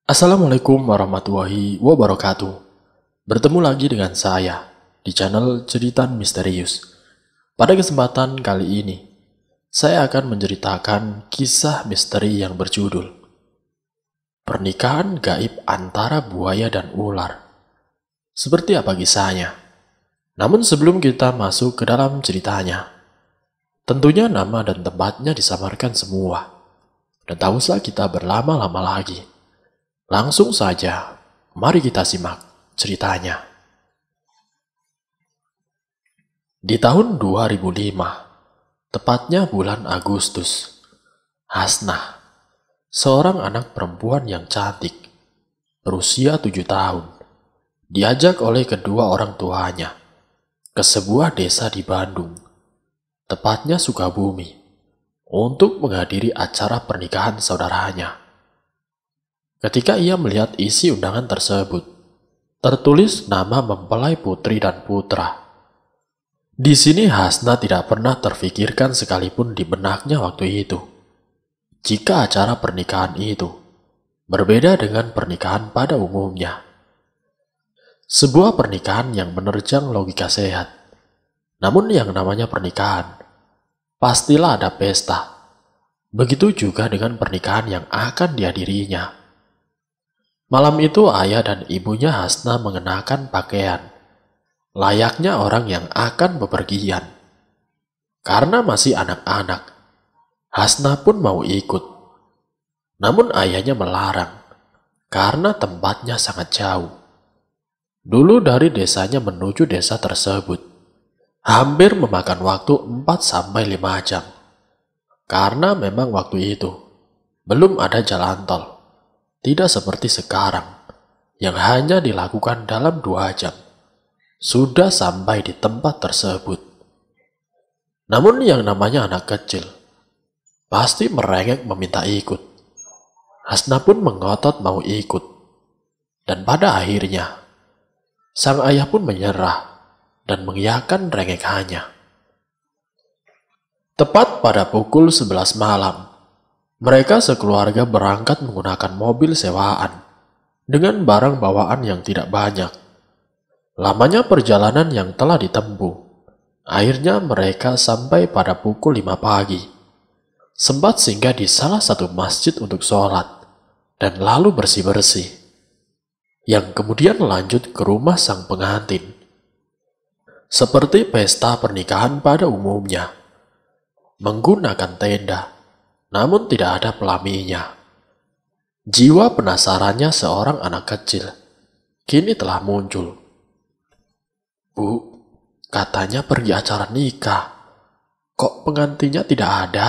Assalamualaikum warahmatullahi wabarakatuh. Bertemu lagi dengan saya di channel Cerita Misterius. Pada kesempatan kali ini, saya akan menceritakan kisah misteri yang berjudul Pernikahan Gaib Antara Buaya dan Ular. Seperti apa kisahnya? Namun sebelum kita masuk ke dalam ceritanya, tentunya nama dan tempatnya disamarkan semua. Dan tak usah kita berlama-lama lagi. Langsung saja, mari kita simak ceritanya. Di tahun 2005, tepatnya bulan Agustus, Hasnah, seorang anak perempuan yang cantik, berusia 7 tahun, diajak oleh kedua orang tuanya ke sebuah desa di Bandung, tepatnya Sukabumi, untuk menghadiri acara pernikahan saudaranya. Ketika ia melihat isi undangan tersebut, tertulis nama mempelai putri dan putra. Di sini Hasnah tidak pernah terfikirkan sekalipun di benaknya waktu itu, jika acara pernikahan itu berbeda dengan pernikahan pada umumnya. Sebuah pernikahan yang menerjang logika sehat. Namun yang namanya pernikahan, pastilah ada pesta. Begitu juga dengan pernikahan yang akan dihadirinya. Malam itu ayah dan ibunya Hasnah mengenakan pakaian layaknya orang yang akan bepergian. Karena masih anak-anak, Hasnah pun mau ikut. Namun ayahnya melarang karena tempatnya sangat jauh. Dulu dari desanya menuju desa tersebut hampir memakan waktu 4-5 jam. Karena memang waktu itu belum ada jalan tol. Tidak seperti sekarang, yang hanya dilakukan dalam 2 jam, sudah sampai di tempat tersebut. Namun yang namanya anak kecil, pasti merengek meminta ikut. Hasnah pun mengotot mau ikut. Dan pada akhirnya, sang ayah pun menyerah dan mengiyakan rengekannya. Tepat pada pukul 11 malam, mereka sekeluarga berangkat menggunakan mobil sewaan dengan barang bawaan yang tidak banyak. Lamanya perjalanan yang telah ditempuh, akhirnya mereka sampai pada pukul 5 pagi. Sempat singgah di salah satu masjid untuk sholat dan lalu bersih-bersih. Yang kemudian lanjut ke rumah sang pengantin. Seperti pesta pernikahan pada umumnya, menggunakan tenda. Namun tidak ada pelaminya. Jiwa penasarannya seorang anak kecil kini telah muncul. "Bu, katanya pergi acara nikah. Kok pengantinnya tidak ada?"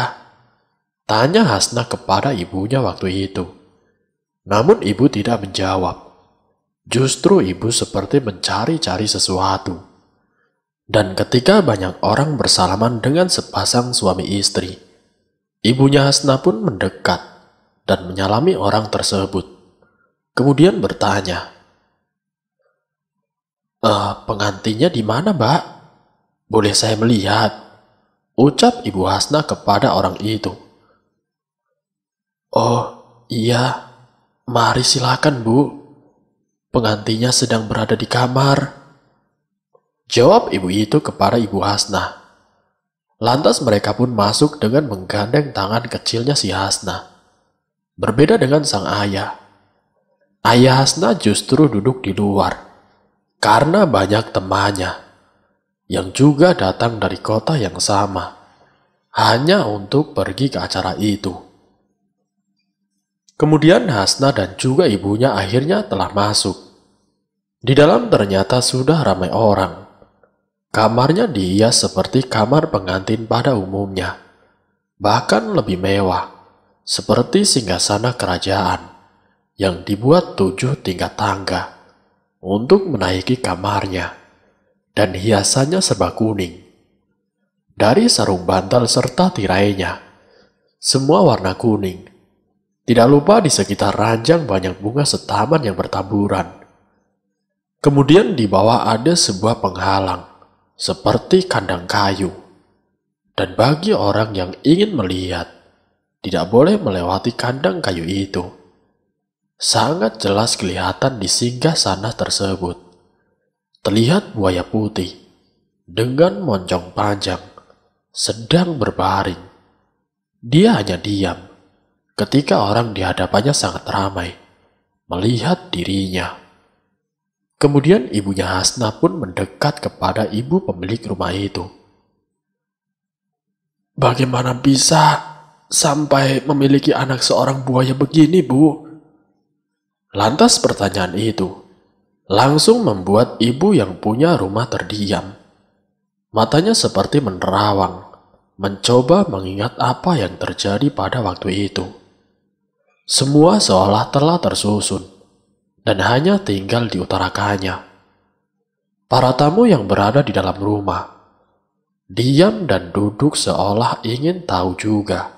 tanya Hasnah kepada ibunya waktu itu. Namun ibu tidak menjawab. Justru ibu seperti mencari-cari sesuatu. Dan ketika banyak orang bersalaman dengan sepasang suami istri, ibunya Hasnah pun mendekat dan menyalami orang tersebut. Kemudian bertanya, pengantinnya di mana, Mbak? Boleh saya melihat?" ucap ibu Hasnah kepada orang itu. "Oh, iya. Mari silakan, Bu. Pengantinnya sedang berada di kamar," jawab ibu itu kepada ibu Hasnah. Lantas mereka pun masuk dengan menggandeng tangan kecilnya si Hasnah. Berbeda dengan sang ayah. Ayah Hasnah justru duduk di luar karena banyak temannya yang juga datang dari kota yang sama hanya untuk pergi ke acara itu. Kemudian Hasnah dan juga ibunya akhirnya telah masuk. Di dalam ternyata sudah ramai orang. Kamarnya dihias seperti kamar pengantin pada umumnya, bahkan lebih mewah, seperti singgasana kerajaan yang dibuat 7 tingkat tangga untuk menaiki kamarnya, dan hiasannya serba kuning. Dari sarung bantal serta tirainya, semua warna kuning. Tidak lupa di sekitar ranjang banyak bunga setaman yang bertaburan. Kemudian di bawah ada sebuah penghalang, seperti kandang kayu. Dan bagi orang yang ingin melihat, tidak boleh melewati kandang kayu itu. Sangat jelas kelihatan di singgah sana tersebut. Terlihat buaya putih dengan moncong panjang sedang berbaring. Dia hanya diam ketika orang di hadapannya sangat ramai melihat dirinya. Kemudian ibunya Hasna pun mendekat kepada ibu pemilik rumah itu. "Bagaimana bisa sampai memiliki anak seorang buaya begini, Bu?" Lantas pertanyaan itu langsung membuat ibu yang punya rumah terdiam. Matanya seperti menerawang, mencoba mengingat apa yang terjadi pada waktu itu. Semua seolah telah tersusun dan hanya tinggal diutarakannya. Para tamu yang berada di dalam rumah diam dan duduk seolah ingin tahu juga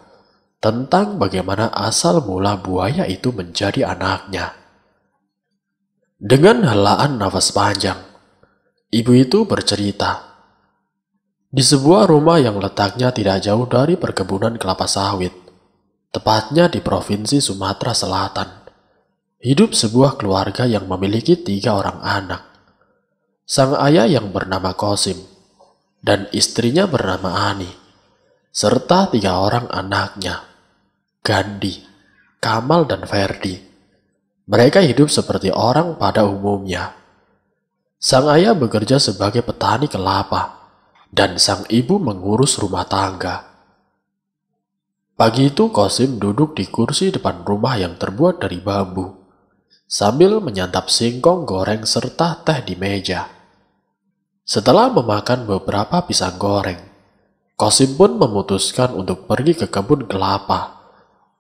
tentang bagaimana asal mula buaya itu menjadi anaknya. Dengan helaan nafas panjang, ibu itu bercerita. Di sebuah rumah yang letaknya tidak jauh dari perkebunan kelapa sawit, tepatnya di Provinsi Sumatera Selatan, hidup sebuah keluarga yang memiliki 3 orang anak. Sang ayah yang bernama Kosim, dan istrinya bernama Ani, serta 3 orang anaknya, Gandhi, Kamal, dan Ferdi. Mereka hidup seperti orang pada umumnya. Sang ayah bekerja sebagai petani kelapa, dan sang ibu mengurus rumah tangga. Pagi itu Kosim duduk di kursi depan rumah yang terbuat dari bambu, sambil menyantap singkong goreng serta teh di meja. Setelah memakan beberapa pisang goreng, Kosim pun memutuskan untuk pergi ke kebun kelapa,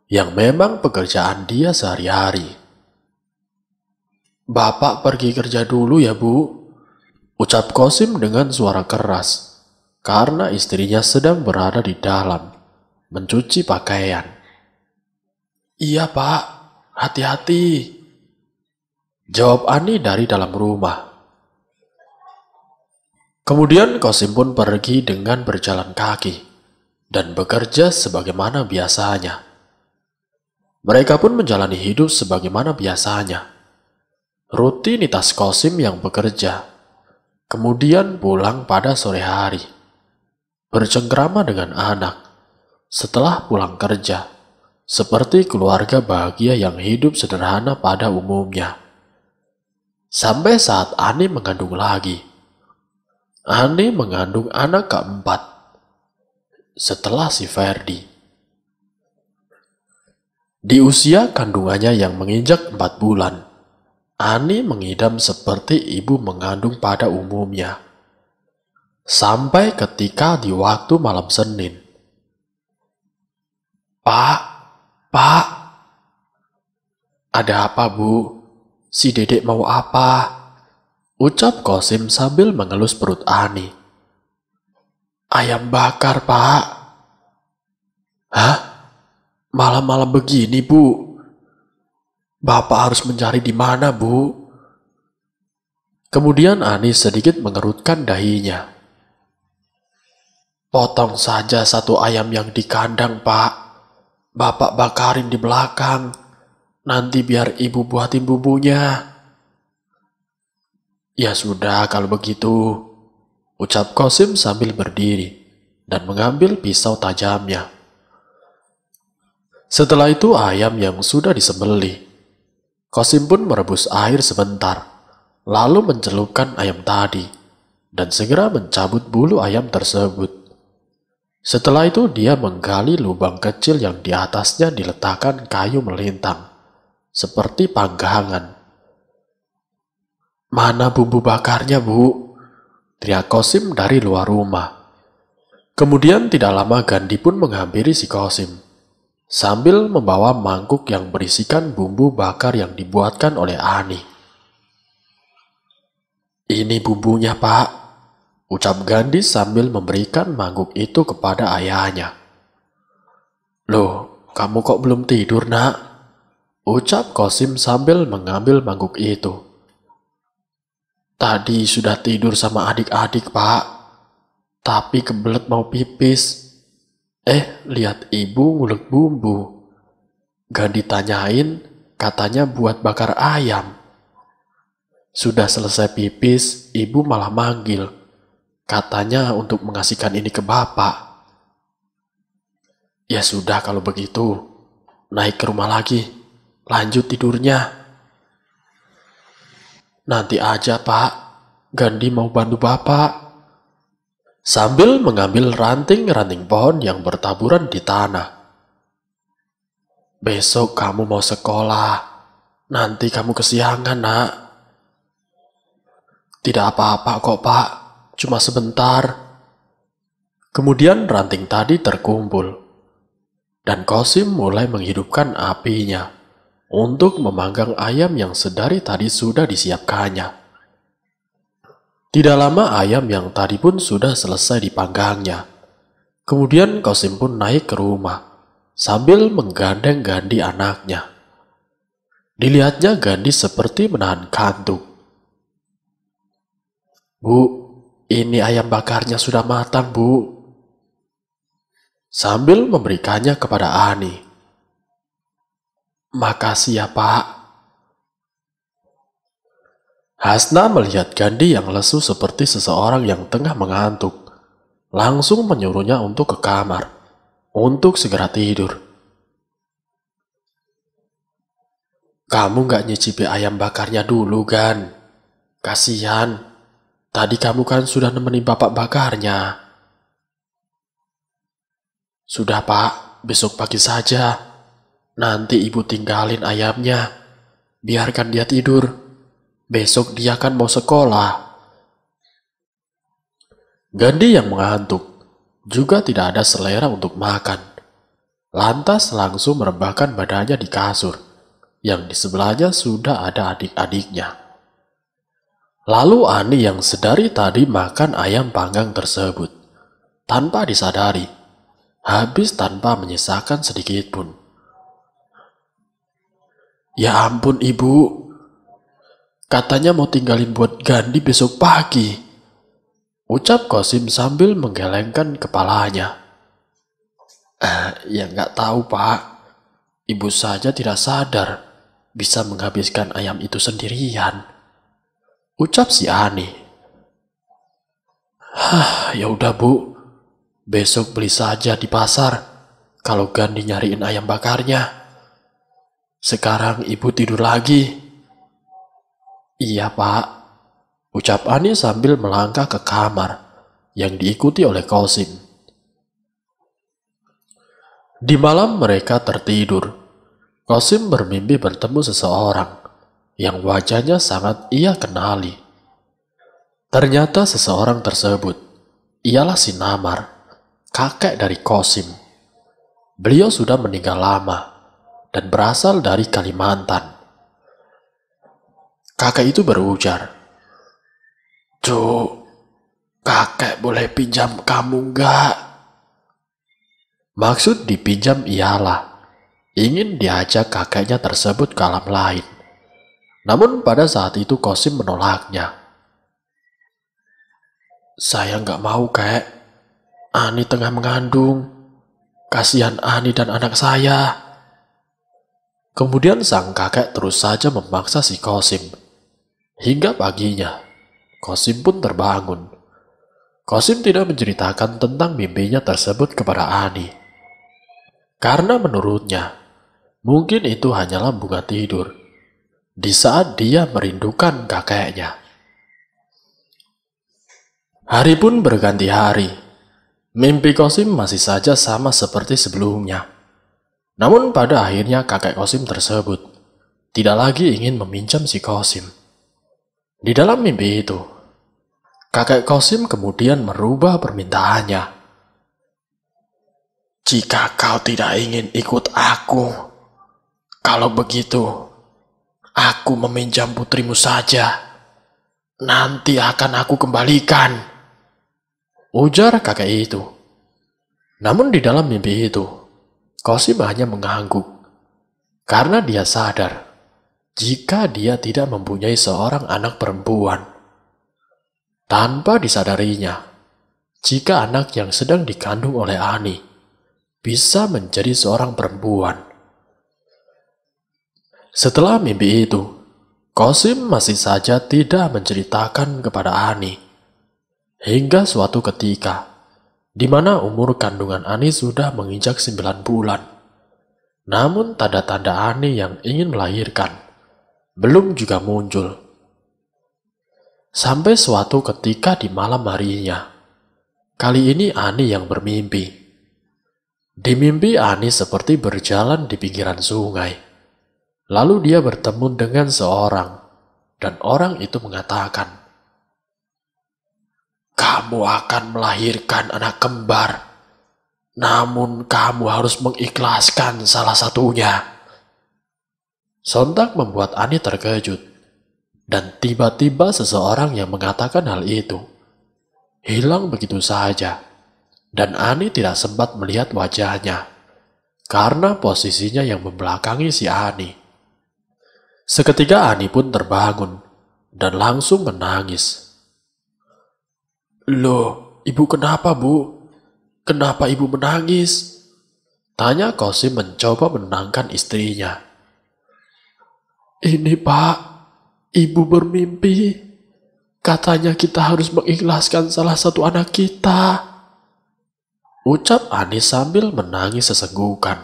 yang memang pekerjaan dia sehari-hari. "Bapak pergi kerja dulu ya, Bu," ucap Kosim dengan suara keras, karena istrinya sedang berada di dalam, mencuci pakaian. "Iya, Pak, hati-hati," jawab Ani dari dalam rumah. Kemudian Kosim pun pergi dengan berjalan kaki dan bekerja sebagaimana biasanya. Mereka pun menjalani hidup sebagaimana biasanya. Rutinitas Kosim yang bekerja, kemudian pulang pada sore hari, bercengkrama dengan anak. Setelah pulang kerja, seperti keluarga bahagia yang hidup sederhana pada umumnya. Sampai saat Ani mengandung lagi. Ani mengandung anak keempat, setelah si Ferdi. Di usia kandungannya yang menginjak 4 bulan, Ani mengidam seperti ibu mengandung pada umumnya. Sampai ketika di waktu malam Senin. "Pak, Pak." "Ada apa, Bu? Si Dedek mau apa?" ucap Kosim sambil mengelus perut Ani. "Ayam bakar, Pak." "Hah? Malam-malam begini, Bu? Bapak harus mencari di mana, Bu?" Kemudian Ani sedikit mengerutkan dahinya. "Potong saja 1 ayam yang di kandang, Pak. Bapak bakarin di belakang. Nanti biar ibu buatin bumbunya." "Ya sudah kalau begitu," ucap Kosim sambil berdiri dan mengambil pisau tajamnya. Setelah itu ayam yang sudah disembelih, Kosim pun merebus air sebentar, lalu mencelupkan ayam tadi, dan segera mencabut bulu ayam tersebut. Setelah itu dia menggali lubang kecil yang di atasnya diletakkan kayu melintang, seperti panggangan. "Mana bumbu bakarnya, Bu?" teriak Kosim dari luar rumah. Kemudian tidak lama Gandhi pun menghampiri si Kosim, sambil membawa mangkuk yang berisikan bumbu bakar yang dibuatkan oleh Ani. "Ini bumbunya, Pak," ucap Gandhi sambil memberikan mangkuk itu kepada ayahnya. "Loh, kamu kok belum tidur, Nak?" ucap Kosim sambil mengambil mangkuk itu. "Tadi sudah tidur sama adik-adik, Pak. Tapi kebelet mau pipis. Lihat ibu ngulek bumbu." Gandhi tanyain katanya buat bakar ayam. Sudah selesai pipis, ibu malah manggil. Katanya untuk mengasihkan ini ke bapak. Ya sudah kalau begitu, naik ke rumah lagi. Lanjut tidurnya. Nanti aja pak, Gandhi mau bantu bapak. Sambil mengambil ranting-ranting pohon yang bertaburan di tanah. Besok kamu mau sekolah, nanti kamu kesiangan nak. Tidak apa-apa kok pak, cuma sebentar. Kemudian ranting tadi terkumpul, dan Qasim mulai menghidupkan apinya untuk memanggang ayam yang sedari tadi sudah disiapkannya. Tidak lama ayam yang tadi pun sudah selesai dipanggangnya. Kemudian Qasim pun naik ke rumah sambil menggandeng Gandhi anaknya. Dilihatnya Gandhi seperti menahan kantuk. Bu, ini ayam bakarnya sudah matang bu. Sambil memberikannya kepada Ani. Makasih ya pak. Hasna melihat Gandhi yang lesu seperti seseorang yang tengah mengantuk. Langsung menyuruhnya untuk ke kamar, untuk segera tidur. Kamu gak nyicipi ayam bakarnya dulu, Gan. Kasihan, tadi kamu kan sudah nemenin bapak bakarnya. Sudah pak, besok pagi saja. Nanti ibu tinggalin ayamnya. Biarkan dia tidur. Besok dia kan mau sekolah. Gandhi yang mengantuk juga tidak ada selera untuk makan. Lantas langsung merebahkan badannya di kasur, yang di sebelahnya sudah ada adik-adiknya. Lalu Ani yang sedari tadi makan ayam panggang tersebut, tanpa disadari, habis tanpa menyisakan sedikit pun. Ya ampun ibu, katanya mau tinggalin buat Gandhi besok pagi. Ucap Qasim sambil menggelengkan kepalanya. Ya nggak tahu pak, ibu saja tidak sadar bisa menghabiskan ayam itu sendirian. Ucap si Ani. Ya udah bu, besok beli saja di pasar kalau Gandhi nyariin ayam bakarnya. Sekarang ibu tidur lagi. Iya pak, ucap Ani sambil melangkah ke kamar yang diikuti oleh Qasim. Di malam mereka tertidur, Qasim bermimpi bertemu seseorang yang wajahnya sangat ia kenali. Ternyata seseorang tersebut ialah si Namar, kakek dari Qasim. Beliau sudah meninggal lama dan berasal dari Kalimantan. Kakek itu berujar, "Cuk, kakek boleh pinjam kamu enggak?" Maksud dipinjam ialah ingin diajak kakeknya tersebut ke alam lain. Namun pada saat itu Qasim menolaknya. Saya nggak mau kek, Ani tengah mengandung. Kasihan Ani dan anak saya. Kemudian sang kakek terus saja memaksa si Qasim. Hingga paginya, Qasim pun terbangun. Qasim tidak menceritakan tentang mimpinya tersebut kepada Ani. Karena menurutnya, mungkin itu hanyalah bunga tidur di saat dia merindukan kakeknya. Hari pun berganti hari. Mimpi Qasim masih saja sama seperti sebelumnya. Namun pada akhirnya kakek Qasim tersebut tidak lagi ingin meminjam si Qasim. Di dalam mimpi itu, kakek Qasim kemudian merubah permintaannya. Jika kau tidak ingin ikut aku, kalau begitu, aku meminjam putrimu saja. Nanti akan aku kembalikan, ujar kakek itu. Namun di dalam mimpi itu, Qasim hanya mengangguk. Karena dia sadar, jika dia tidak mempunyai seorang anak perempuan. Tanpa disadarinya, jika anak yang sedang dikandung oleh Ani bisa menjadi seorang perempuan. Setelah mimpi itu, Qasim masih saja tidak menceritakan kepada Ani. Hingga suatu ketika, di mana umur kandungan Ani sudah menginjak 9 bulan. Namun tanda-tanda Ani yang ingin melahirkan belum juga muncul. Sampai suatu ketika di malam harinya, kali ini Ani yang bermimpi. Di mimpi Ani seperti berjalan di pinggiran sungai. Lalu dia bertemu dengan seorang, dan orang itu mengatakan, "Kamu akan melahirkan anak kembar, namun kamu harus mengikhlaskan salah satunya." Sontak membuat Ani terkejut, dan tiba-tiba seseorang yang mengatakan hal itu hilang begitu saja, dan Ani tidak sempat melihat wajahnya, karena posisinya yang membelakangi si Ani. Seketika Ani pun terbangun, dan langsung menangis. "Loh, ibu kenapa, Bu? Kenapa ibu menangis?" tanya Qasim mencoba menenangkan istrinya. "Ini Pak, ibu bermimpi. Katanya kita harus mengikhlaskan salah satu anak kita," ucap Ani sambil menangis sesenggukan.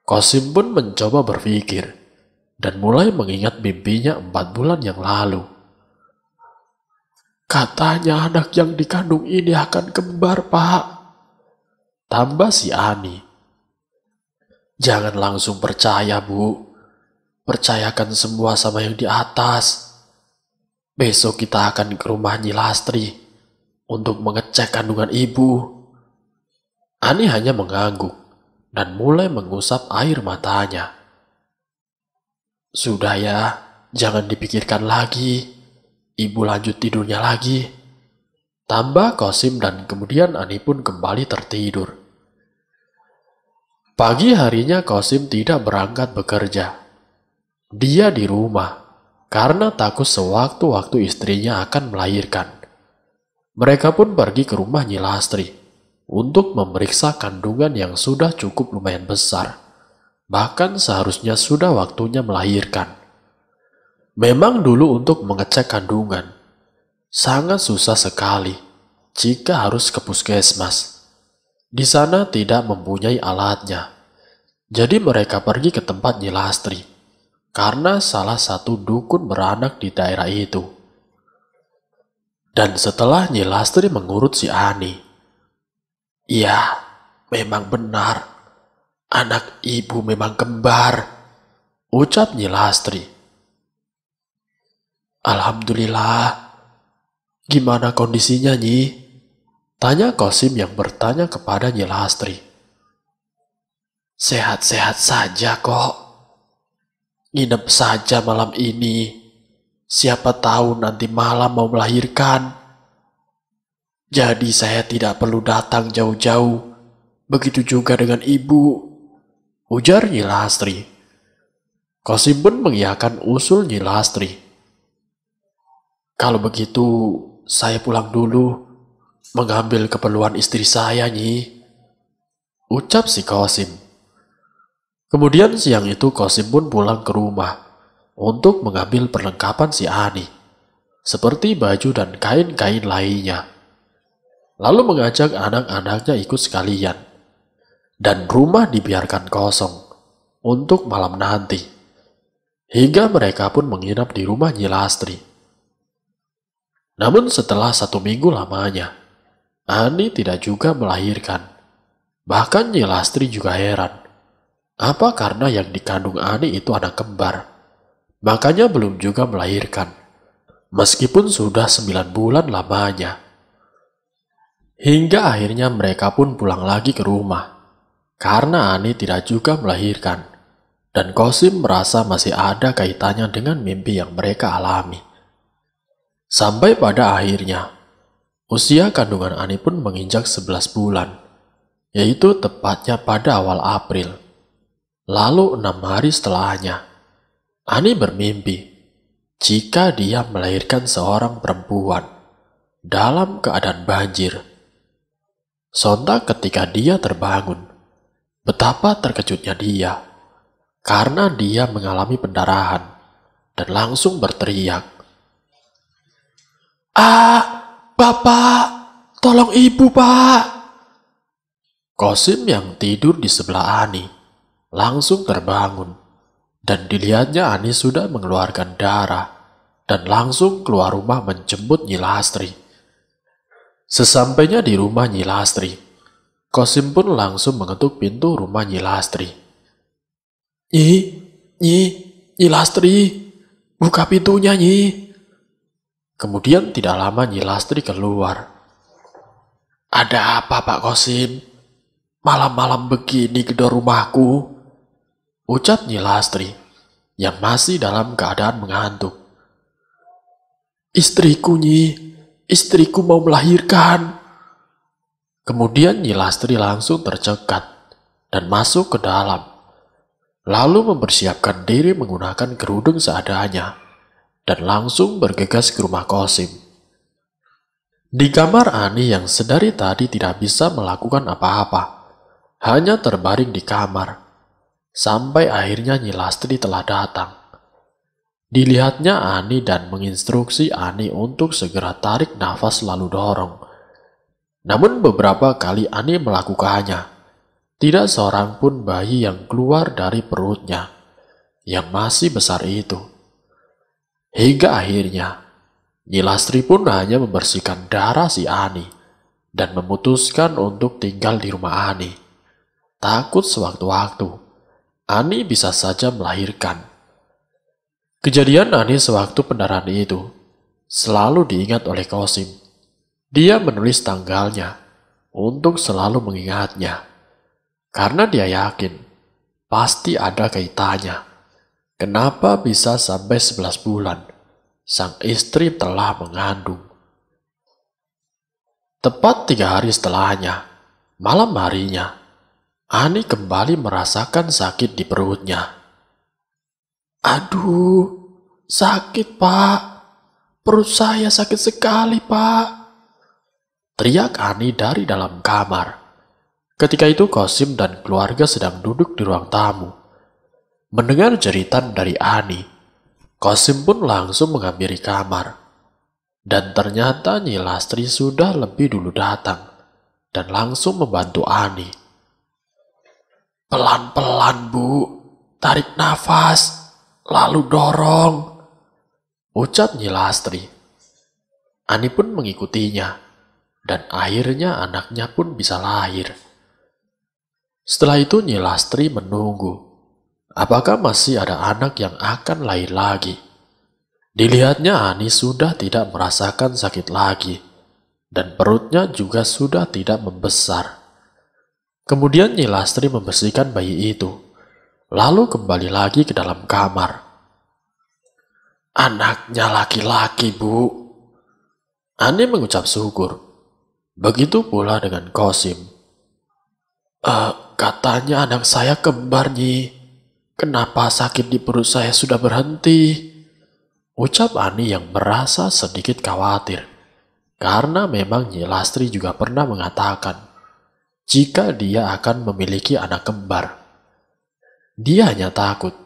Qasim pun mencoba berpikir, dan mulai mengingat mimpinya 4 bulan yang lalu. "Katanya anak yang dikandung ini akan kembar, Pak," tambah si Ani. "Jangan langsung percaya, Bu. Percayakan semua sama yang di atas. Besok kita akan ke rumah Nyi Lastri untuk mengecek kandungan ibu." Ani hanya mengangguk dan mulai mengusap air matanya. "Sudah ya, jangan dipikirkan lagi. Ibu lanjut tidurnya lagi," tambah Qasim, dan kemudian Ani pun kembali tertidur. Pagi harinya Qasim tidak berangkat bekerja. Dia di rumah karena takut sewaktu-waktu istrinya akan melahirkan. Mereka pun pergi ke rumah Nyi Lastri untuk memeriksa kandungan yang sudah cukup lumayan besar. Bahkan seharusnya sudah waktunya melahirkan. Memang dulu untuk mengecek kandungan sangat susah sekali jika harus ke puskesmas. Di sana tidak mempunyai alatnya. Jadi mereka pergi ke tempat Nyi Lastri karena salah satu dukun beranak di daerah itu. Dan setelah Nyi Lastri mengurut si Ani, "Iya, memang benar. Anak ibu memang kembar," ucap Nyi Lastri. "Alhamdulillah. Gimana kondisinya, Nyi?" tanya Qasim yang bertanya kepada Nyi Lastri. "Sehat-sehat saja kok. Nginep saja malam ini. Siapa tahu nanti malam mau melahirkan. Jadi saya tidak perlu datang jauh-jauh. Begitu juga dengan ibu," ujar Nyi Lastri. Qasim pun mengiyakan usul Nyi Lastri. "Kalau begitu, saya pulang dulu, mengambil keperluan istri saya, Nyi," ucap si Qasim. Kemudian siang itu Qasim pun pulang ke rumah untuk mengambil perlengkapan si Ani, seperti baju dan kain-kain lainnya. Lalu mengajak anak-anaknya ikut sekalian, dan rumah dibiarkan kosong untuk malam nanti, hingga mereka pun menginap di rumah Nyi Lastri. Namun setelah 1 minggu lamanya, Ani tidak juga melahirkan. Bahkan Nyi Lastri juga heran. Apa karena yang dikandung Ani itu anak kembar, makanya belum juga melahirkan, meskipun sudah 9 bulan lamanya. Hingga akhirnya mereka pun pulang lagi ke rumah, karena Ani tidak juga melahirkan, dan Qasim merasa masih ada kaitannya dengan mimpi yang mereka alami. Sampai pada akhirnya, usia kandungan Ani pun menginjak 11 bulan, yaitu tepatnya pada awal April. Lalu 6 hari setelahnya, Ani bermimpi jika dia melahirkan seorang perempuan dalam keadaan banjir. Sontak ketika dia terbangun, betapa terkejutnya dia karena dia mengalami pendarahan dan langsung berteriak, "Ah, Bapak, tolong ibu, Pak!" Qasim yang tidur di sebelah Ani langsung terbangun dan dilihatnya Ani sudah mengeluarkan darah dan langsung keluar rumah menjemput Nyi Lastri. Sesampainya di rumah Nyi Lastri, Qasim pun langsung mengetuk pintu rumah Nyi Lastri. "Nyi, Nyi, Nyi Lastri, buka pintunya, Nyi." Kemudian tidak lama Nyi Lastri keluar. "Ada apa, Pak Qasim? Malam-malam begini gedor rumahku?" ucap Nyi Lastri yang masih dalam keadaan mengantuk. "Istriku, Nyi, istriku mau melahirkan." Kemudian Nyi Lastri langsung tercekat dan masuk ke dalam, lalu mempersiapkan diri menggunakan kerudung seadanya dan langsung bergegas ke rumah Qasim. Di kamar Ani yang sedari tadi tidak bisa melakukan apa-apa, hanya terbaring di kamar, sampai akhirnya Nyi Lastri telah datang. Dilihatnya Ani dan menginstruksi Ani untuk segera tarik nafas lalu dorong. Namun beberapa kali Ani melakukannya, tidak seorang pun bayi yang keluar dari perutnya yang masih besar itu. Hingga akhirnya, Nyi Lastri pun hanya membersihkan darah si Ani dan memutuskan untuk tinggal di rumah Ani. Takut sewaktu-waktu, Ani bisa saja melahirkan. Kejadian Ani sewaktu pendarahan itu selalu diingat oleh Qasim. Dia menulis tanggalnya untuk selalu mengingatnya, karena dia yakin pasti ada kaitannya. Kenapa bisa sampai 11 bulan sang istri telah mengandung? Tepat 3 hari setelahnya, malam harinya, Ani kembali merasakan sakit di perutnya. "Aduh, sakit, Pak. Perut saya sakit sekali, Pak," teriak Ani dari dalam kamar. Ketika itu Qasim dan keluarga sedang duduk di ruang tamu. Mendengar jeritan dari Ani, Qasim pun langsung menghampiri kamar. Dan ternyata Nyi Lastri sudah lebih dulu datang dan langsung membantu Ani. "Pelan-pelan, Bu. Tarik nafas, lalu dorong," ucap Nyi Lastri. Ani pun mengikutinya, dan akhirnya anaknya pun bisa lahir. Setelah itu Nyi Lastri menunggu, apakah masih ada anak yang akan lahir lagi. Dilihatnya Ani sudah tidak merasakan sakit lagi, dan perutnya juga sudah tidak membesar. Kemudian Nyi Lastri membersihkan bayi itu, lalu kembali lagi ke dalam kamar. "Anaknya laki-laki, Bu," Ani mengucap syukur. Begitu pula dengan Qasim. Katanya anak saya kembar, Nyi. Kenapa sakit di perut saya sudah berhenti?" ucap Ani yang merasa sedikit khawatir. Karena memang Nyi Lastri juga pernah mengatakan jika dia akan memiliki anak kembar. Dia hanya takut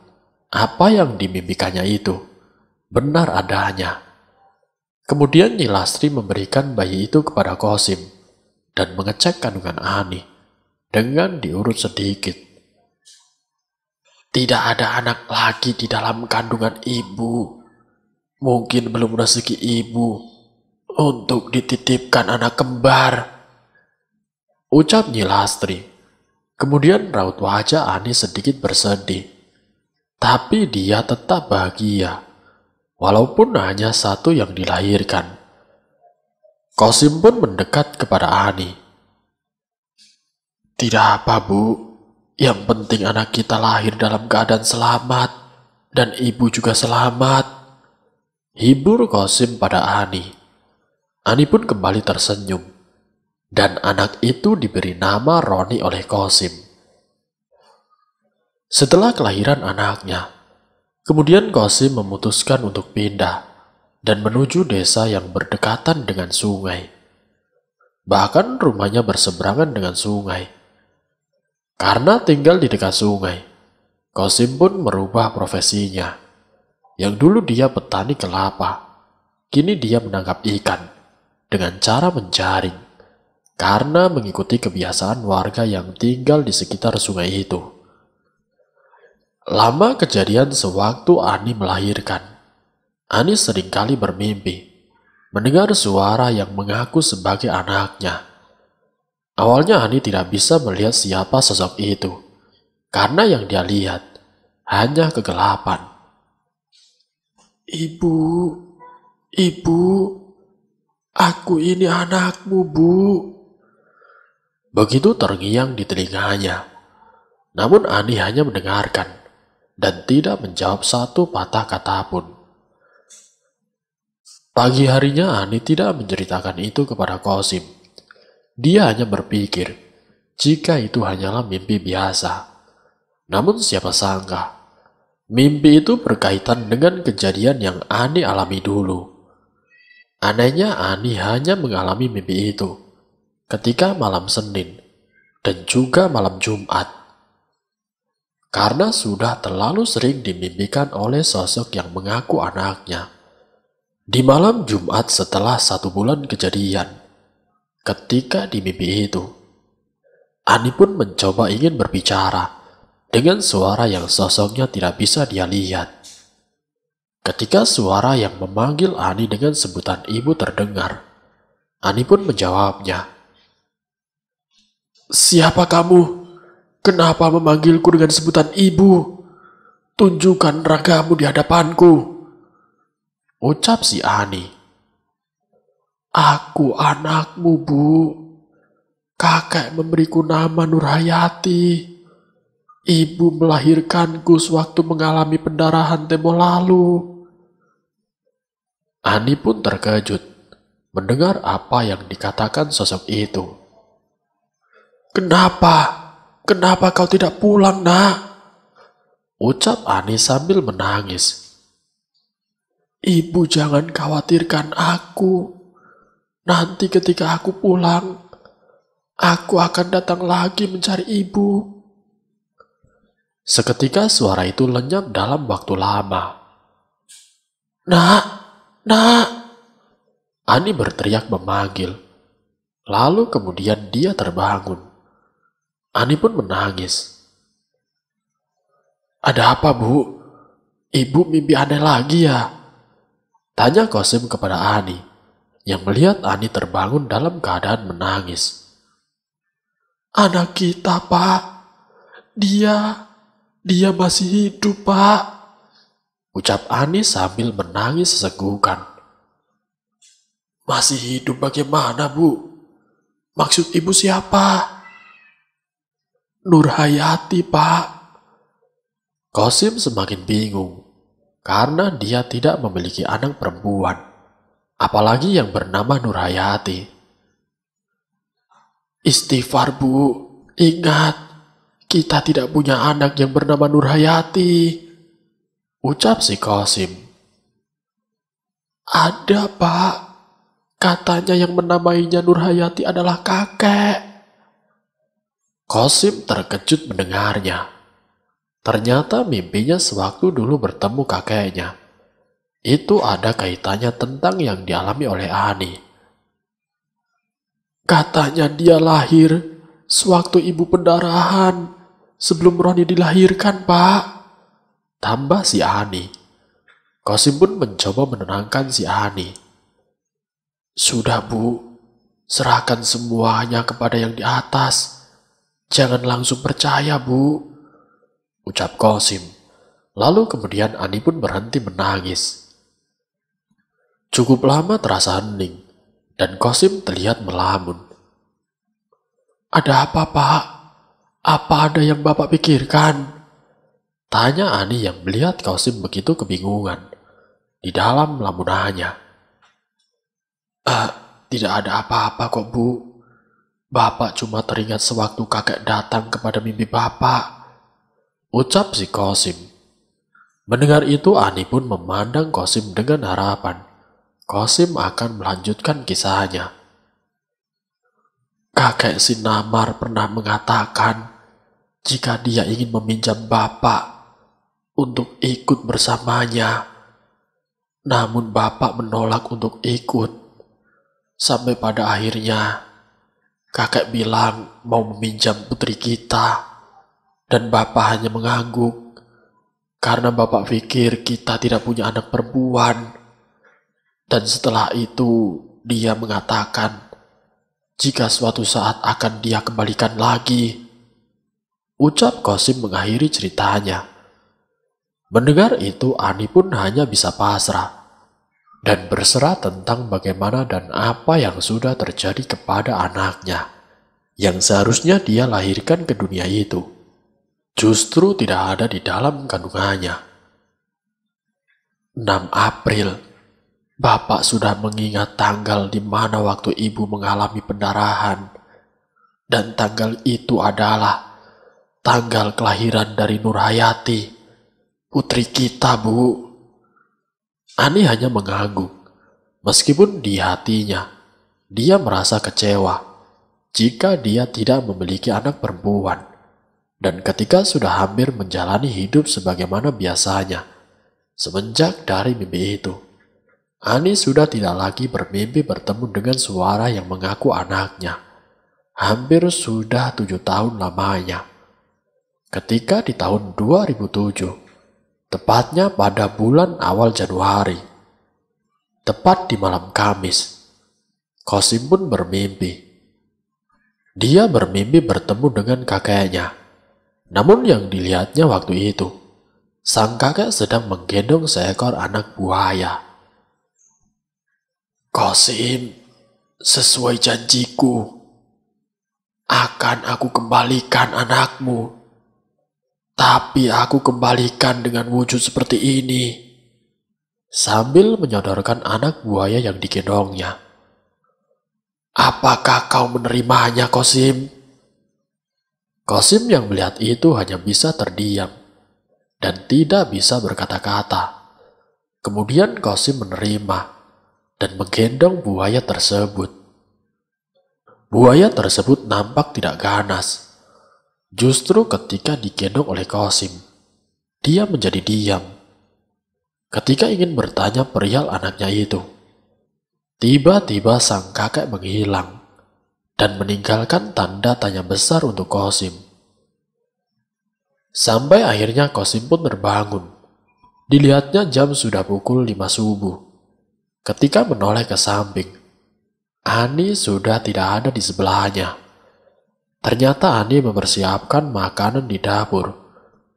apa yang dimimpikannya itu benar adanya. Kemudian Nyi Lastri memberikan bayi itu kepada Qasim dan mengecek kandungan Ani dengan diurut sedikit. "Tidak ada anak lagi di dalam kandungan ibu. Mungkin belum rezeki ibu untuk dititipkan anak kembar," ucap Nyi Lastri. Kemudian raut wajah Ani sedikit bersedih. Tapi dia tetap bahagia, walaupun hanya satu yang dilahirkan. Qasim pun mendekat kepada Ani. "Tidak apa, Bu. Yang penting anak kita lahir dalam keadaan selamat, dan ibu juga selamat," hibur Qasim pada Ani. Ani pun kembali tersenyum, dan anak itu diberi nama Roni oleh Qasim. Setelah kelahiran anaknya, kemudian Qasim memutuskan untuk pindah dan menuju desa yang berdekatan dengan sungai. Bahkan rumahnya berseberangan dengan sungai. Karena tinggal di dekat sungai, Kosim pun merubah profesinya. Yang dulu dia petani kelapa, kini dia menangkap ikan dengan cara menjaring karena mengikuti kebiasaan warga yang tinggal di sekitar sungai itu. Lama kejadian sewaktu Ani melahirkan. Ani seringkali bermimpi mendengar suara yang mengaku sebagai anaknya. Awalnya Ani tidak bisa melihat siapa sosok itu, karena yang dia lihat hanya kegelapan. "Ibu, ibu, aku ini anakmu, Bu." Begitu terngiang di telinganya. Namun Ani hanya mendengarkan dan tidak menjawab satu patah kata pun. Pagi harinya Ani tidak menceritakan itu kepada Kosim. Dia hanya berpikir jika itu hanyalah mimpi biasa. Namun siapa sangka, mimpi itu berkaitan dengan kejadian yang Ani alami dulu. Anehnya Ani hanya mengalami mimpi itu ketika malam Senin dan juga malam Jumat. Karena sudah terlalu sering dimimpikan oleh sosok yang mengaku anaknya. Di malam Jumat setelah 1 bulan kejadian, ketika di mimpi itu, Ani pun mencoba ingin berbicara dengan suara yang sosoknya tidak bisa dia lihat. Ketika suara yang memanggil Ani dengan sebutan ibu terdengar, Ani pun menjawabnya. "Siapa kamu? Kenapa memanggilku dengan sebutan ibu? Tunjukkan ragamu di hadapanku," ucap si Ani. "Aku anakmu, Bu. Kakek memberiku nama Nurhayati. Ibu melahirkanku sewaktu mengalami pendarahan tempo lalu." Ani pun terkejut mendengar apa yang dikatakan sosok itu. Kenapa kau tidak pulang, Nak?" ucap Ani sambil menangis. "Ibu jangan khawatirkan aku. Nanti ketika aku pulang, aku akan datang lagi mencari ibu." Seketika suara itu lenyap dalam waktu lama. Nak! Ani berteriak memanggil. Lalu kemudian dia terbangun. Ani pun menangis. "Ada apa, Bu? Ibu mimpi aneh lagi ya?" tanya Kosim kepada Ani, yang melihat Ani terbangun dalam keadaan menangis. "Anak kita, Pak. Dia masih hidup, Pak," ucap Ani sambil menangis sesenggukan. "Masih hidup bagaimana, Bu? Maksud ibu siapa?" "Nurhayati, Pak." Kosim semakin bingung karena dia tidak memiliki anak perempuan, apalagi yang bernama Nurhayati. "Istighfar, Bu. Ingat, kita tidak punya anak yang bernama Nurhayati," ucap si Kosim. "Ada, Pak. Katanya yang menamainya Nurhayati adalah kakek." Kosim terkejut mendengarnya. Ternyata mimpinya sewaktu dulu bertemu kakeknya. Itu ada kaitannya tentang yang dialami oleh Ani. "Katanya dia lahir sewaktu ibu pendarahan sebelum Roni dilahirkan, Pak," tambah si Ani. Kosim pun mencoba menenangkan si Ani. "Sudah, Bu. Serahkan semuanya kepada yang di atas. Jangan langsung percaya, Bu," ucap Kosim. Lalu kemudian Ani pun berhenti menangis. Cukup lama terasa hening, dan Kosim terlihat melamun. "Ada apa, Pak? Apa ada yang Bapak pikirkan?" tanya Ani yang melihat Kosim begitu kebingungan di dalam lamunannya. Tidak ada apa-apa kok, Bu. Bapak cuma teringat sewaktu kakek datang kepada mimpi Bapak," ucap si Kosim. Mendengar itu Ani pun memandang Kosim dengan harapan Kosim akan melanjutkan kisahnya. "Kakek Sinamar pernah mengatakan jika dia ingin meminjam Bapak untuk ikut bersamanya. Namun bapak menolak untuk ikut. Sampai pada akhirnya kakek bilang mau meminjam putri kita. Dan bapak hanya mengangguk. Karena bapak pikir kita tidak punya anak perempuan. Dan setelah itu dia mengatakan jika suatu saat akan dia kembalikan lagi. Ucap Qasim mengakhiri ceritanya. Mendengar itu, Ani pun hanya bisa pasrah dan berserah tentang bagaimana dan apa yang sudah terjadi kepada anaknya, yang seharusnya dia lahirkan ke dunia itu, justru tidak ada di dalam kandungannya. 6 April, Bapak sudah mengingat tanggal di mana waktu ibu mengalami pendarahan, dan tanggal itu adalah tanggal kelahiran dari Nurhayati. Putri kita, Bu. Ani hanya mengangguk. Meskipun di hatinya, dia merasa kecewa jika dia tidak memiliki anak perempuan. Dan ketika sudah hampir menjalani hidup sebagaimana biasanya, semenjak dari mimpi itu, Ani sudah tidak lagi bermimpi bertemu dengan suara yang mengaku anaknya. Hampir sudah 7 tahun lamanya. Ketika di tahun 2007, tepatnya pada bulan awal Januari, tepat di malam Kamis, Qasim pun bermimpi. Dia bermimpi bertemu dengan kakeknya. Namun yang dilihatnya waktu itu, sang kakek sedang menggendong seekor anak buaya. Qasim, sesuai janjiku, akan aku kembalikan anakmu. Tapi aku kembalikan dengan wujud seperti ini. Sambil menyodorkan anak buaya yang digendongnya. Apakah kau menerimanya, Qasim? Qasim yang melihat itu hanya bisa terdiam dan tidak bisa berkata-kata. Kemudian Qasim menerima dan menggendong buaya tersebut. Buaya tersebut nampak tidak ganas. Justru ketika digendong oleh Qasim, dia menjadi diam. Ketika ingin bertanya perihal anaknya itu, tiba-tiba sang kakek menghilang dan meninggalkan tanda tanya besar untuk Qasim. Sampai akhirnya Qasim pun terbangun. Dilihatnya jam sudah pukul 5 subuh. Ketika menoleh ke samping, Ani sudah tidak ada di sebelahnya. Ternyata Ani mempersiapkan makanan di dapur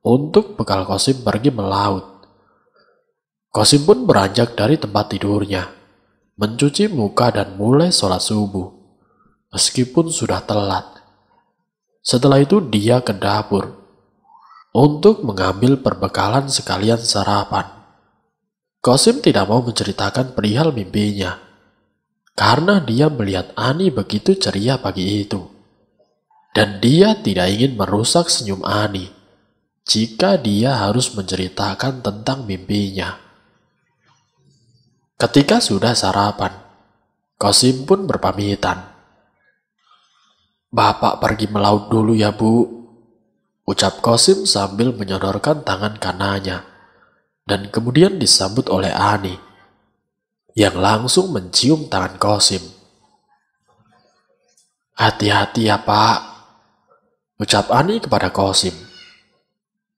untuk bekal Qasim pergi melaut. Qasim pun beranjak dari tempat tidurnya, mencuci muka dan mulai sholat subuh, meskipun sudah telat. Setelah itu dia ke dapur untuk mengambil perbekalan sekalian sarapan. Qasim tidak mau menceritakan perihal mimpinya, karena dia melihat Ani begitu ceria pagi itu. Dan dia tidak ingin merusak senyum Ani jika dia harus menceritakan tentang mimpinya. Ketika sudah sarapan, Qasim pun berpamitan. Bapak pergi melaut dulu ya, Bu, ucap Qasim sambil menyodorkan tangan kanannya, dan kemudian disambut oleh Ani, yang langsung mencium tangan Qasim. Hati-hati ya, Pak, ucap Ani kepada Qasim.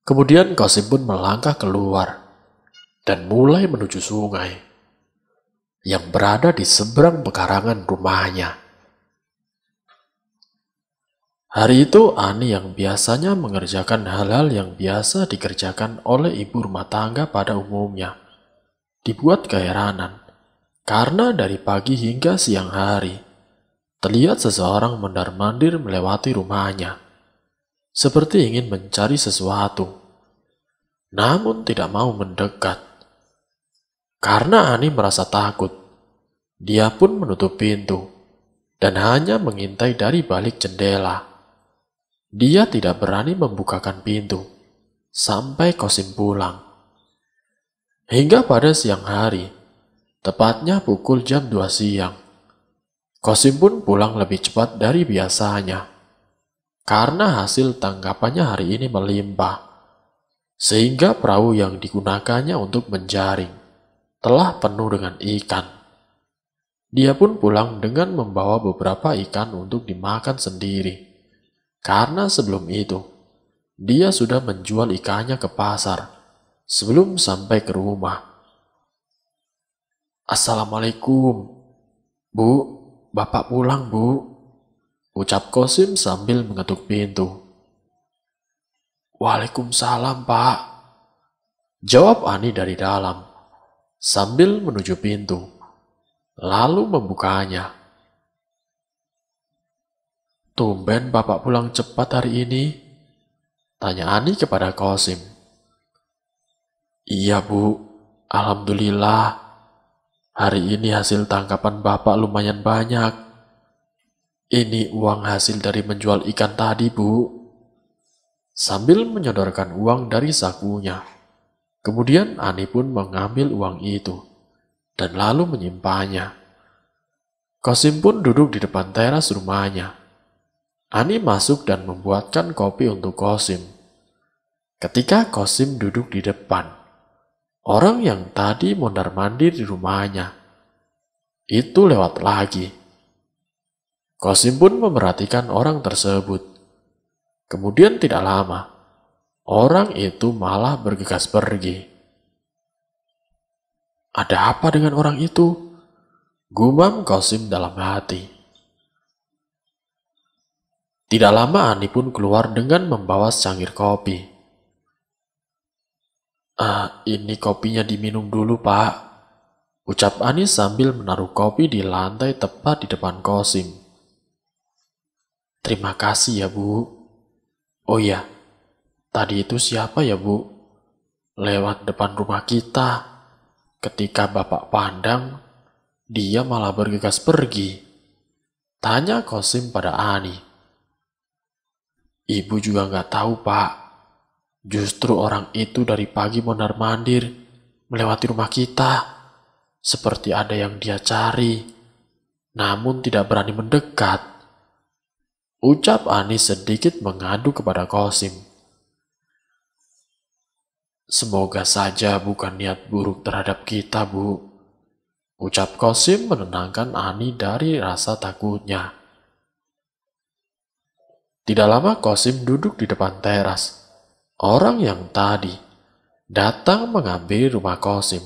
Kemudian Qasim pun melangkah keluar dan mulai menuju sungai yang berada di seberang pekarangan rumahnya. Hari itu Ani yang biasanya mengerjakan hal-hal yang biasa dikerjakan oleh ibu rumah tangga pada umumnya, dibuat keheranan karena dari pagi hingga siang hari terlihat seseorang mondar-mandir melewati rumahnya. Seperti ingin mencari sesuatu, namun tidak mau mendekat. Karena Ani merasa takut, dia pun menutup pintu dan hanya mengintai dari balik jendela. Dia tidak berani membukakan pintu sampai Qasim pulang. Hingga pada siang hari, tepatnya pukul jam 2 siang, Qasim pun pulang lebih cepat dari biasanya. Karena hasil tangkapannya hari ini melimpah. sehingga perahu yang digunakannya untuk menjaring telah penuh dengan ikan. Dia pun pulang dengan membawa beberapa ikan untuk dimakan sendiri, karena sebelum itu dia sudah menjual ikannya ke pasar sebelum sampai ke rumah. "Assalamualaikum, Bu, Bapak pulang, Bu," ucap Kosim sambil mengetuk pintu. "Waalaikumsalam, Pak," jawab Ani dari dalam sambil menuju pintu, lalu membukanya. "Tumben Bapak pulang cepat hari ini?" tanya Ani kepada Kosim. "Iya, Bu, Alhamdulillah. Hari ini hasil tangkapan Bapak lumayan banyak. Ini uang hasil dari menjual ikan tadi, Bu," sambil menyodorkan uang dari sakunya. Kemudian Ani pun mengambil uang itu dan lalu menyimpannya. Kosim pun duduk di depan teras rumahnya. Ani masuk dan membuatkan kopi untuk Kosim. Ketika Kosim duduk di depan, orang yang tadi mondar-mandir di rumahnya itu lewat lagi. Kosim pun memerhatikan orang tersebut. Kemudian tidak lama, orang itu malah bergegas pergi. "Ada apa dengan orang itu?" gumam Kosim dalam hati. Tidak lama Ani pun keluar dengan membawa secangkir kopi. Ini kopinya diminum dulu, Pak," ucap Ani sambil menaruh kopi di lantai tepat di depan Kosim. "Terima kasih ya, Bu. Oh iya, tadi itu siapa ya, Bu? Lewat depan rumah kita. Ketika Bapak pandang, dia malah bergegas pergi," tanya Kosim pada Ani. "Ibu juga nggak tahu, Pak. Justru orang itu dari pagi mondar-mandir melewati rumah kita, seperti ada yang dia cari, namun tidak berani mendekat," ucap Ani sedikit mengadu kepada Kosim. "Semoga saja bukan niat buruk terhadap kita, Bu," ucap Kosim menenangkan Ani dari rasa takutnya. Tidak lama Kosim duduk di depan teras. Orang yang tadi datang mengambil rumah Kosim,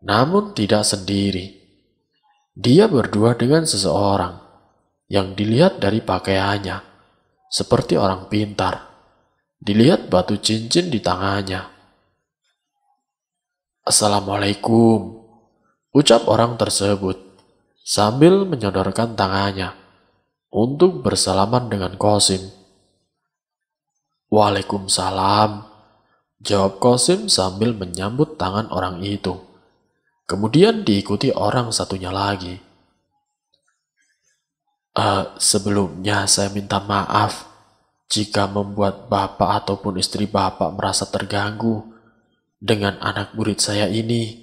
namun tidak sendiri. Dia berdua dengan seseorang yang dilihat dari pakaiannya seperti orang pintar. Dilihat batu cincin di tangannya. "Assalamualaikum," ucap orang tersebut sambil menyodorkan tangannya untuk bersalaman dengan Kosim. "Waalaikumsalam," jawab Kosim sambil menyambut tangan orang itu. Kemudian diikuti orang satunya lagi. Sebelumnya saya minta maaf jika membuat Bapak ataupun istri Bapak merasa terganggu dengan anak murid saya ini."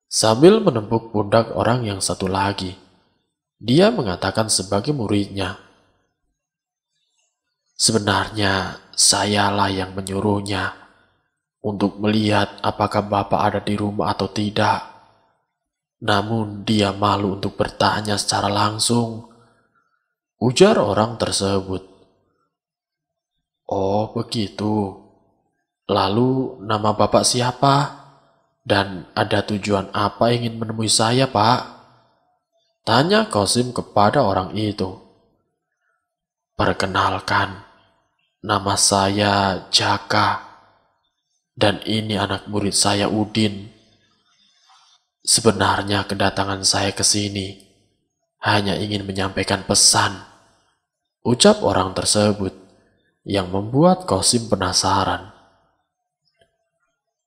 Sambil menepuk pundak orang yang satu lagi, dia mengatakan sebagai muridnya, "Sebenarnya sayalah yang menyuruhnya untuk melihat apakah Bapak ada di rumah atau tidak. Namun dia malu untuk bertanya secara langsung," ujar orang tersebut. "Oh begitu. Lalu nama Bapak siapa? Dan ada tujuan apa ingin menemui saya, Pak?" tanya Kosim kepada orang itu. "Perkenalkan, nama saya Jaka, dan ini anak murid saya Udin. Sebenarnya kedatangan saya ke sini hanya ingin menyampaikan pesan," ucap orang tersebut yang membuat Kosim penasaran.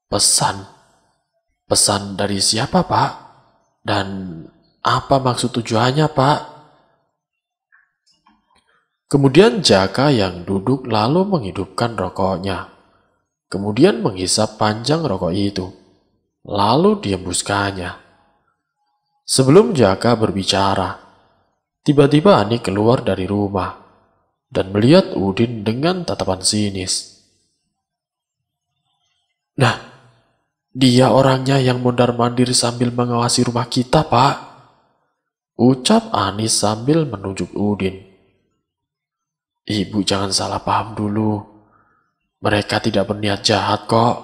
"Pesan? Pesan dari siapa, Pak? Dan apa maksud tujuannya, Pak?" Kemudian Jaka yang duduk lalu menghidupkan rokoknya. Kemudian menghisap panjang rokok itu, lalu dihembuskannya. Sebelum Jaka berbicara, tiba-tiba Ani keluar dari rumah dan melihat Udin dengan tatapan sinis. Nah, dia orangnya yang mondar-mandir sambil mengawasi rumah kita, Pak. Ucap Anis sambil menunjuk Udin. Ibu jangan salah paham dulu. Mereka tidak berniat jahat kok.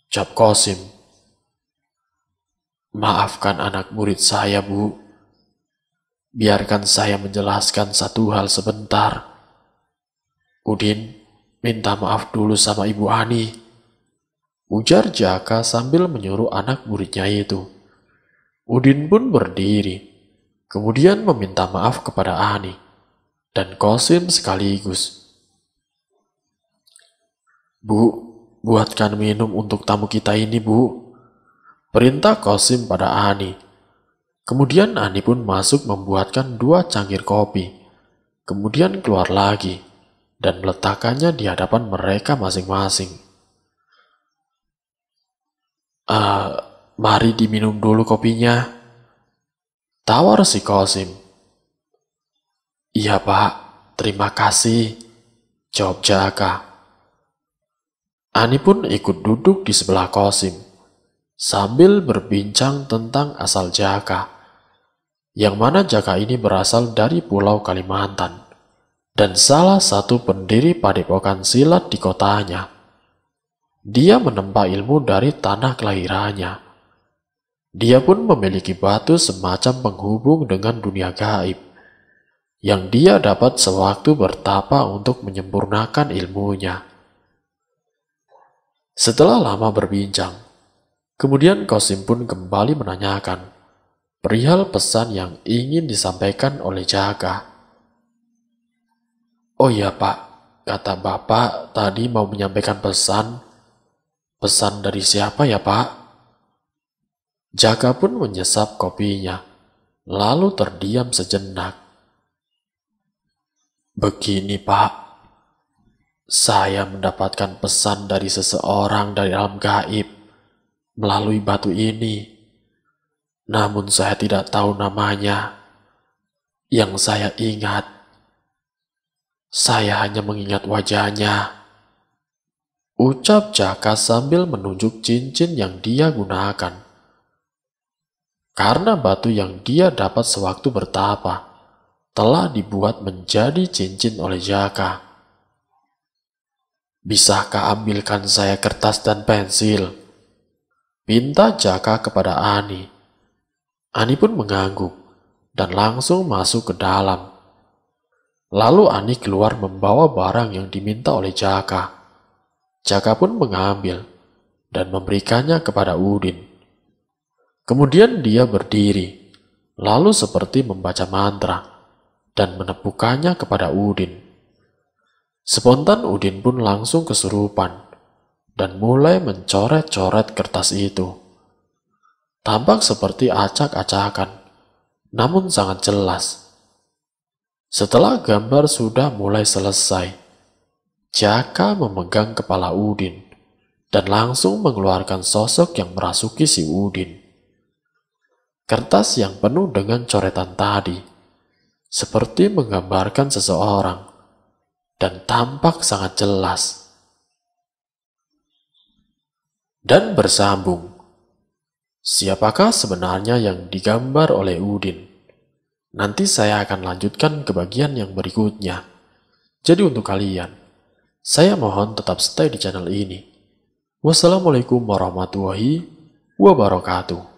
Ucap Kosim. Maafkan anak murid saya, Bu. Biarkan saya menjelaskan satu hal sebentar. Udin, minta maaf dulu sama Ibu Ani. Ujar Jaka sambil menyuruh anak muridnya itu. Udin pun berdiri, kemudian meminta maaf kepada Ani dan Kosim sekaligus. Bu, buatkan minum untuk tamu kita ini, Bu. Perintah Kosim pada Ani. Kemudian Ani pun masuk membuatkan 2 cangkir kopi. Kemudian keluar lagi dan meletakkannya di hadapan mereka masing-masing. Mari diminum dulu kopinya. Tawar si Kosim. Iya Pak, terima kasih. Jawab Jaka. Ani pun ikut duduk di sebelah Kosim sambil berbincang tentang asal Jaka, yang mana Jaka ini berasal dari Pulau Kalimantan dan salah satu pendiri padepokan silat di kotanya. Dia menempa ilmu dari tanah kelahirannya. Dia pun memiliki batu semacam penghubung dengan dunia gaib, yang dia dapat sewaktu bertapa untuk menyempurnakan ilmunya. Setelah lama berbincang, kemudian Kosim pun kembali menanyakan perihal pesan yang ingin disampaikan oleh Jaka. Oh iya Pak, kata Bapak tadi mau menyampaikan pesan. Pesan dari siapa ya Pak? Jaka pun menyesap kopinya, lalu terdiam sejenak. Begini Pak, saya mendapatkan pesan dari seseorang dari alam gaib melalui batu ini. Namun saya tidak tahu namanya. Yang saya ingat, saya hanya mengingat wajahnya. Ucap Jaka sambil menunjuk cincin yang dia gunakan. Karena batu yang dia dapat sewaktu bertapa telah dibuat menjadi cincin oleh Jaka. Bisakah ambilkan saya kertas dan pensil? Pinta Jaka kepada Ani. Ani pun mengangguk dan langsung masuk ke dalam. Lalu Ani keluar membawa barang yang diminta oleh Jaka. Jaka pun mengambil dan memberikannya kepada Udin. Kemudian dia berdiri, lalu seperti membaca mantra dan menepukannya kepada Udin. Spontan Udin pun langsung kesurupan dan mulai mencoret-coret kertas itu. Tampak seperti acak-acakan, namun sangat jelas. Setelah gambar sudah mulai selesai, Jaka memegang kepala Udin dan langsung mengeluarkan sosok yang merasuki si Udin. Kertas yang penuh dengan coretan tadi seperti menggambarkan seseorang dan tampak sangat jelas. Dan bersambung. Siapakah sebenarnya yang digambar oleh Udin? Nanti saya akan lanjutkan ke bagian yang berikutnya. Jadi untuk kalian, saya mohon tetap stay di channel ini. Wassalamualaikum warahmatullahi wabarakatuh.